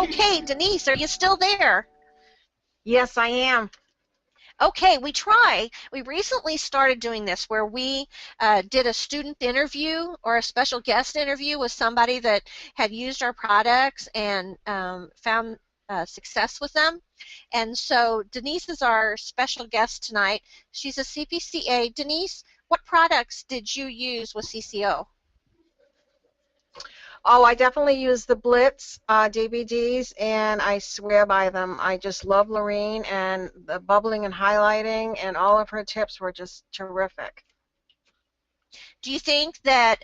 Okay, Denise, are you still there? Yes, I am. Okay, we recently started doing this where we did a student interview or a special guest interview with somebody that had used our products and found success with them. And so Denise is our special guest tonight. She's a CPC-A. Denise, what products did you use with CCO? Oh, I definitely use the Blitz DVDs, and I swear by them. I just love Laureen, and the bubbling and highlighting, and all of her tips were just terrific. Do you think that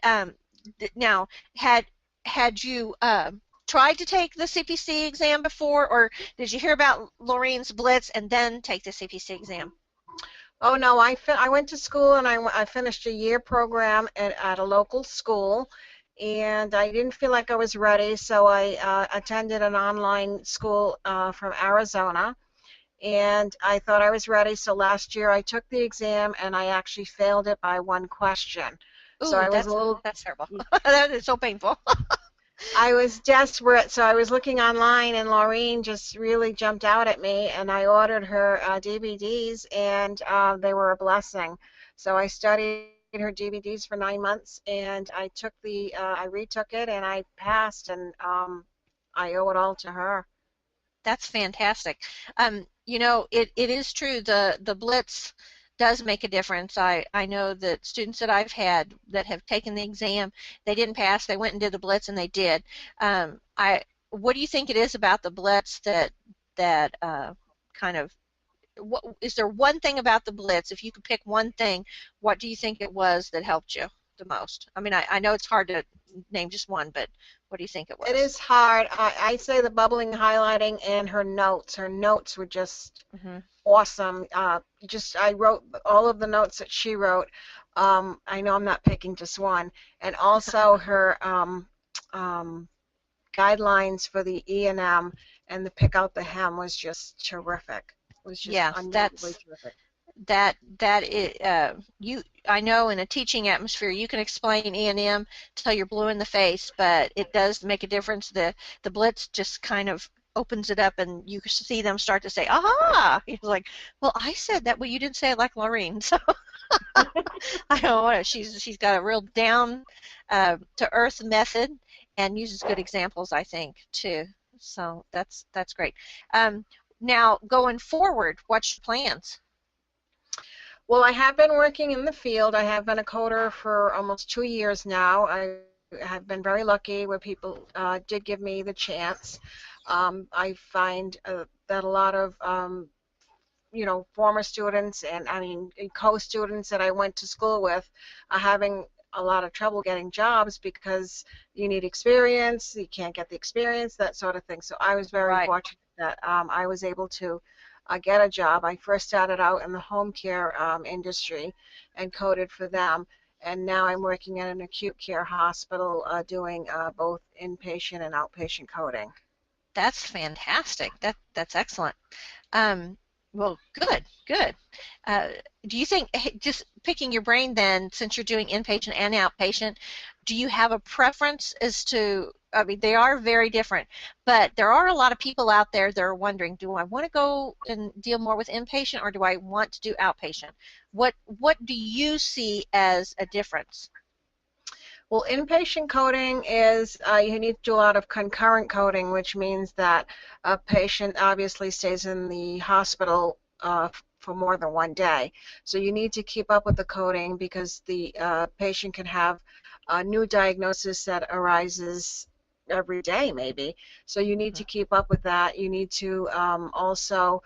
now had you tried to take the CPC exam before, or did you hear about Laureen's Blitz and then take the CPC exam? Oh no, I went to school, and I finished a year program at a local school, and I didn't feel like I was ready, so I attended an online school from Arizona, and I thought I was ready. So last year I took the exam, and I actually failed it by one question. So Ooh, I was a little that's terrible. That is so painful. I was desperate, so I was looking online, and Laureen just really jumped out at me, and I ordered her DVDs, and they were a blessing. So I studied her DVDs for 9 months, and I retook it, and I passed, and I owe it all to her. That's fantastic. You know, it is true. The Blitz does make a difference. I know that students that I've had that have taken the exam, they didn't pass. They went and did the Blitz, and they did. What do you think it is about the Blitz that kind of what is there one thing about the Blitz? If you could pick one thing, what do you think it was that helped you the most? I mean, I know it's hard to name just one, but what do you think it It was? is hard. I say the bubbling, highlighting, and her notes. Her notes were just Mm-hmm. awesome. I wrote all of the notes that she wrote. I know I'm not picking just one. And also her guidelines for the E&M and the pick out the hem was just terrific. It was just Yeah, unbelievably terrific. I know in a teaching atmosphere you can explain E&M till you're blue in the face, but it does make a difference. The Blitz just kind of opens it up, and you see them start to say, "Aha!" It's like, well, I said that, but you didn't say it like Laureen. So I don't know. She's got a real down to earth method and uses good examples, I think, too. So that's great. Now going forward, what's your plans? Well, I have been working in the field. I have been a coder for almost 2 years now. I have been very lucky where people did give me the chance. I find that a lot of former students and co-students that I went to school with are having a lot of trouble getting jobs because you need experience, you can't get the experience, that sort of thing. So I was very Right. fortunate that I was able to get a job. I first started out in the home care industry and coded for them, and now I'm working at an acute care hospital doing both inpatient and outpatient coding. That's fantastic. That's excellent. Um, well, good. Uh, do you think, hey, just picking your brain then, since you're doing inpatient and outpatient, do you have a preference as to, I mean, they are very different, but there are a lot of people out there that are wondering, do I want to go and deal more with inpatient or do I want to do outpatient? What do you see as a difference? Well, inpatient coding is you need to do a lot of concurrent coding, which means that a patient obviously stays in the hospital for more than one day. So you need to keep up with the coding because the patient can have a new diagnosis that arises every day, maybe. So you need to keep up with that. You need to also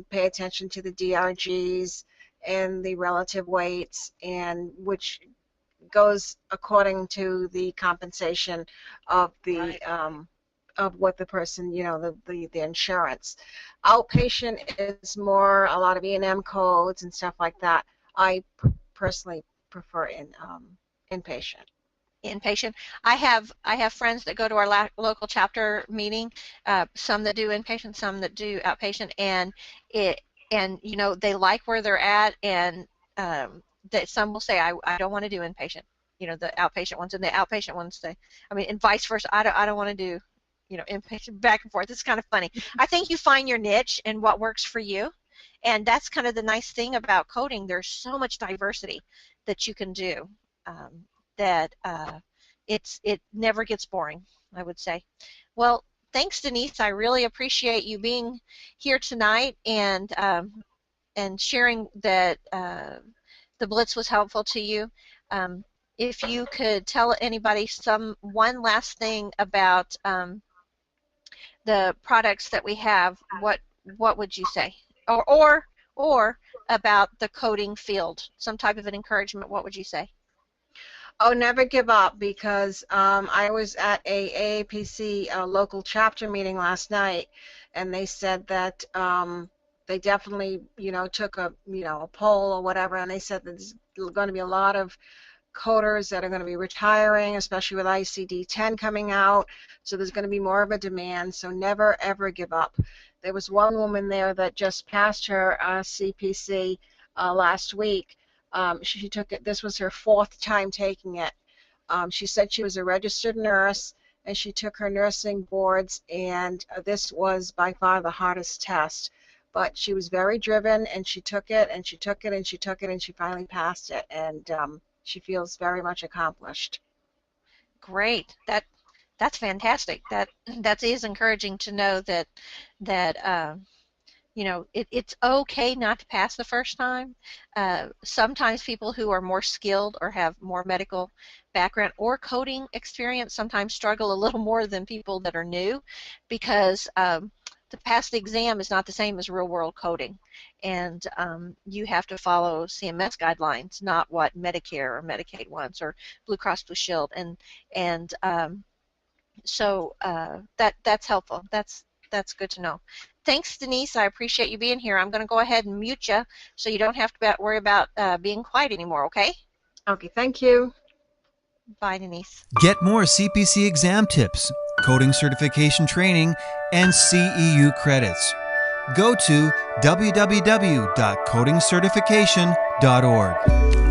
pay attention to the DRGs and the relative weights, and which goes according to the compensation of the Right. of what the person, the insurance. Outpatient is more a lot of E&M codes and stuff like that. I personally prefer inpatient. Inpatient. I have friends that go to our local chapter meeting, some that do inpatient, some that do outpatient, and it and they like where they're at, and that some will say I don't want to do inpatient, the outpatient ones, and the outpatient ones say, I mean, and vice versa. I don't want to do inpatient back and forth. It's kind of funny. I think you find your niche and what works for you. And that's kind of the nice thing about coding. There's so much diversity that you can do that it never gets boring, I would say. Well, thanks, Denise. I really appreciate you being here tonight and sharing that the Blitz was helpful to you. If you could tell anybody one last thing about the products that we have, what would you say? Or about the coding field, some type of an encouragement, what would you say? Oh, never give up, because I was at a AAPC local chapter meeting last night, and they said that they definitely, took a poll or whatever, and they said that there's going to be a lot of coders that are going to be retiring, especially with ICD-10 coming out, so there's going to be more of a demand, so never ever give up. There was one woman there that just passed her CPC last week. She took it, this was her 4th time taking it. She said she was a registered nurse, and she took her nursing boards, and this was by far the hardest test. But she was very driven, and she took it, and she took it, and she took it, and she finally passed it, and she feels very much accomplished. Great. That's fantastic. That is encouraging to know that it's okay not to pass the first time. Sometimes people who are more skilled or have more medical background or coding experience sometimes struggle a little more than people that are new, because to pass the exam is not the same as real-world coding, and you have to follow CMS guidelines, not what Medicare or Medicaid wants, or Blue Cross Blue Shield, and so that's helpful. That's good to know. Thanks, Denise. I appreciate you being here. I'm going to go ahead and mute you so you don't have to worry about being quiet anymore, okay? Okay, thank you. Bye, Denise. Get more CPC exam tips, coding certification training, and CEU credits. Go to www.codingcertification.org.